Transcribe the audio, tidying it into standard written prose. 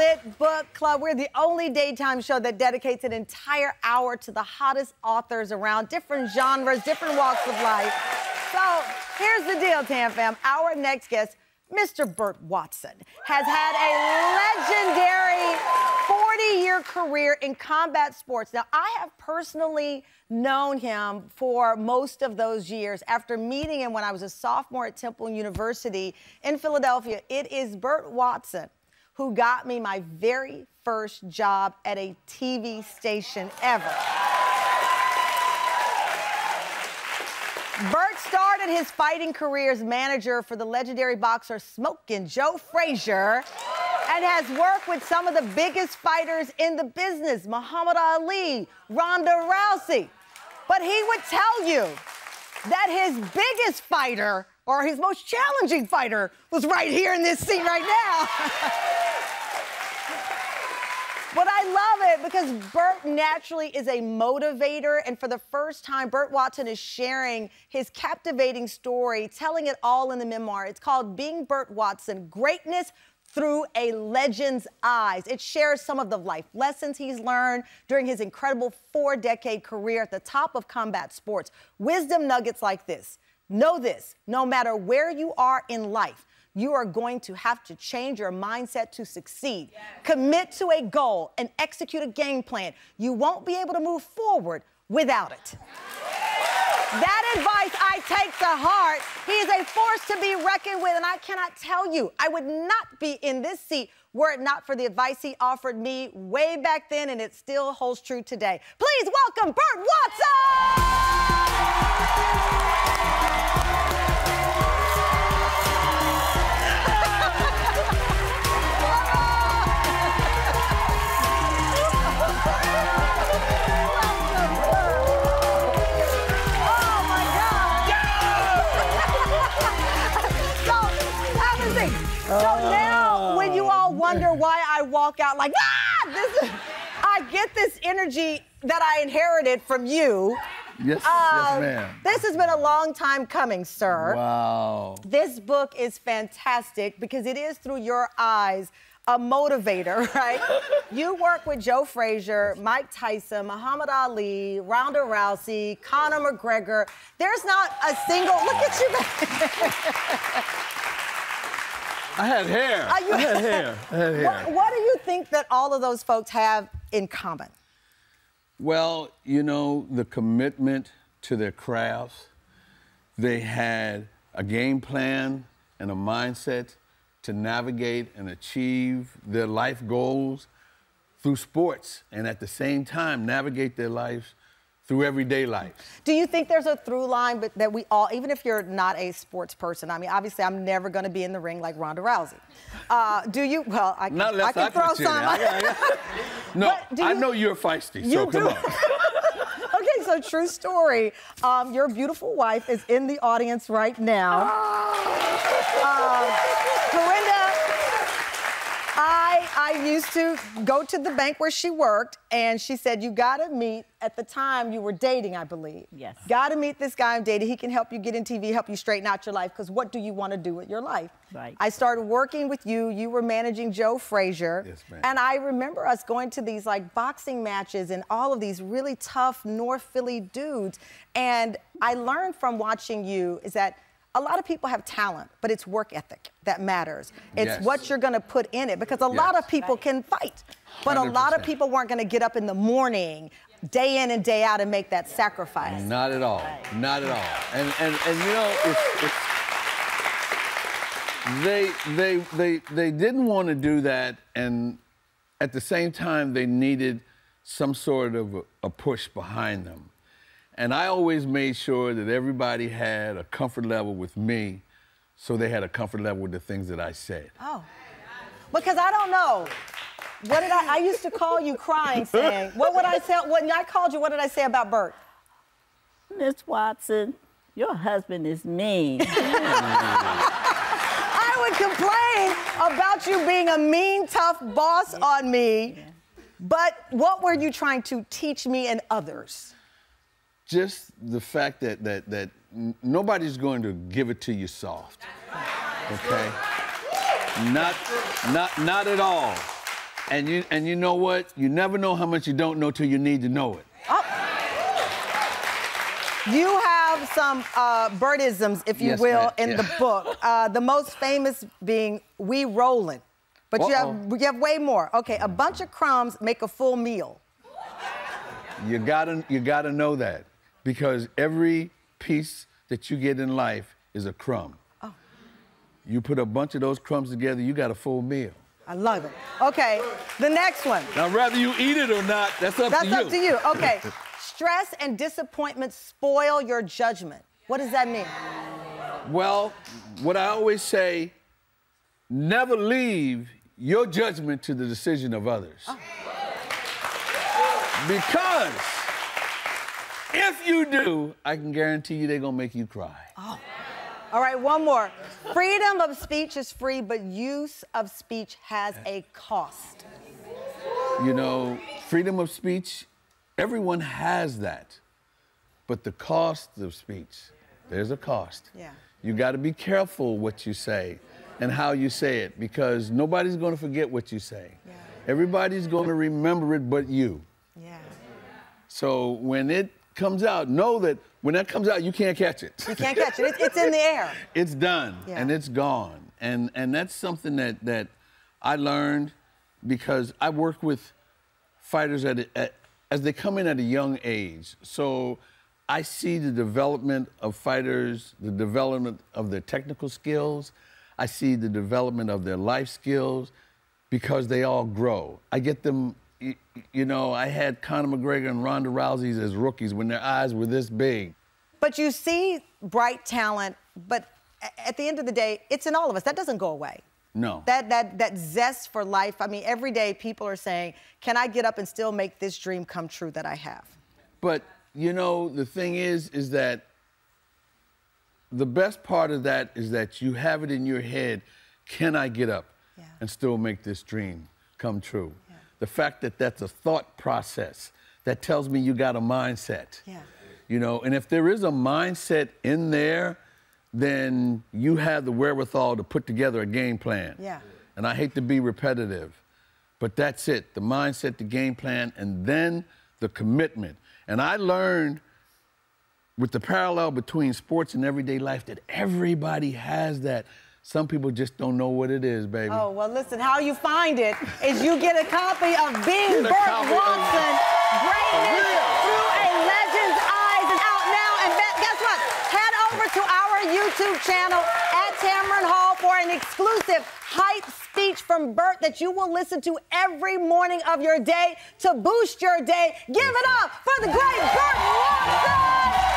Lit Book Club. We're the only daytime show that dedicates an entire hour to the hottest authors around different genres, different walks of life. So here's the deal, Tam Fam. Our next guest, Mr. Burt Watson, has had a legendary 40-year career in combat sports. Now, I have personally known him for most of those years. After meeting him when I was a sophomore at Temple University in Philadelphia, it is Burt Watson who got me my very first job at a TV station ever. Burt started his fighting career as manager for the legendary boxer Smokin' Joe Frazier and has worked with some of the biggest fighters in the business, Muhammad Ali, Ronda Rousey. But he would tell you that his biggest fighter, or his most challenging fighter, was right here in this seat right now. But I love it because Burt naturally is a motivator, and for the first time, Burt Watson is sharing his captivating story, telling it all in the memoir. It's called Being Burt Watson, Greatness Through a Legend's Eyes. It shares some of the life lessons he's learned during his incredible 4-decade career at the top of combat sports. Wisdom nuggets like this. Know this, no matter where you are in life, you are going to have to change your mindset to succeed. Yes. Commit to a goal and execute a game plan. You won't be able to move forward without it. That advice I take to heart. He is a force to be reckoned with, and I cannot tell you, I would not be in this seat were it not for the advice he offered me way back then, and it still holds true today. Please welcome Burt Watson! So now, when you all wonder why I walk out like, I get this energy that I inherited from you. Yes, yes, ma'am. This has been a long time coming, sir. Wow. This book is fantastic because it is through your eyes a motivator, right? You work with Joe Frazier, Mike Tyson, Muhammad Ali, Ronda Rousey, Conor McGregor. There's not a single, look at you. I had hair. I had hair. What do you think that all of those folks have in common? Well, you know, the commitment to their crafts. They had a game plan and a mindset to navigate and achieve their life goals through sports, and at the same time navigate their lives through everyday life. Do you think there's a through line that we all, even if you're not a sports person, I mean, obviously I'm never going to be in the ring like Ronda Rousey. Do you? Well, I can throw some. No, I know you're feisty, so come on. Okay, so true story. Your beautiful wife is in the audience right now. Corinda, I used to go to the bank where she worked, and she said, you gotta meet, at the time you were dating, I believe. Yes. Gotta meet this guy I'm dating. He can help you get in TV, help you straighten out your life, because what do you want to do with your life? Right. I started working with you. You were managing Joe Frazier. Yes, ma'am. And I remember us going to these like boxing matches and all of these really tough North Philly dudes. And I learned from watching you is that a lot of people have talent, but it's work ethic that matters. It's what you're gonna put in it, because a lot of people can fight, but 100%. A lot of people weren't gonna get up in the morning, day in and day out, and make that sacrifice. Not at all, not at all. And you know, they didn't want to do that, and at the same time, they needed some sort of a push behind them. And I always made sure that everybody had a comfort level with me, so they had a comfort level with the things that I said. Oh, because I don't know. What did I used to call you crying, saying, what would I say, when I called you, what did I say about Burt? Miss Watson, your husband is mean. I would complain about you being a mean, tough boss on me, but what were you trying to teach me and others? Just the fact that nobody's going to give it to you soft, okay? Not at all. And you know what? You never know how much you don't know till you need to know it. Oh. You have some Burtisms, if you will, in the book. The most famous being "we rollin'," but you have way more. Okay, a bunch of crumbs make a full meal. You gotta know that, because every piece that you get in life is a crumb. Oh. You put a bunch of those crumbs together, you got a full meal. I love it. Okay, the next one. Now, whether you eat it or not, that's up to you. That's up to you. Okay. Stress and disappointment spoil your judgment. What does that mean? Well, what I always say, never leave your judgment to the decision of others. Oh. Because if you do, I can guarantee you they're gonna make you cry. Oh. All right, one more. Freedom of speech is free, but use of speech has a cost. You know, freedom of speech, everyone has that. But the cost of speech, there's a cost. Yeah. You got to be careful what you say and how you say it, because nobody's going to forget what you say. Yeah. Everybody's going to remember it but you. Yeah. So when it comes out, know that when that comes out, you can't catch it. You can't catch it. It's in the air. It's done, and it's gone. And that's something that I learned, because I work with fighters as they come in at a young age. So I see the development of fighters, the development of their technical skills. I see the development of their life skills, because they all grow. I get them. You know, I had Conor McGregor and Ronda Rousey as rookies when their eyes were this big. But you see bright talent, but at the end of the day, it's in all of us. That doesn't go away. No. That zest for life. I mean, every day people are saying, can I get up and still make this dream come true that I have? But, you know, the thing is that the best part of that is that you have it in your head, can I get up and still make this dream come true? Yeah. The fact that that's a thought process, that tells me you got a mindset. Yeah. You know, and if there is a mindset in there, then you have the wherewithal to put together a game plan. Yeah. And I hate to be repetitive, but that's it. The mindset, the game plan, and then the commitment. And I learned with the parallel between sports and everyday life that everybody has that. Some people just don't know what it is, baby. Oh, well, listen, how you find it is you get a copy of Being Burt Watson, Greatness Through a Legend's Eyes. It's out now. And guess what? Head over to our YouTube channel at Tamron Hall for an exclusive hype speech from Burt that you will listen to every morning of your day to boost your day. Give it up for the great Burt Watson!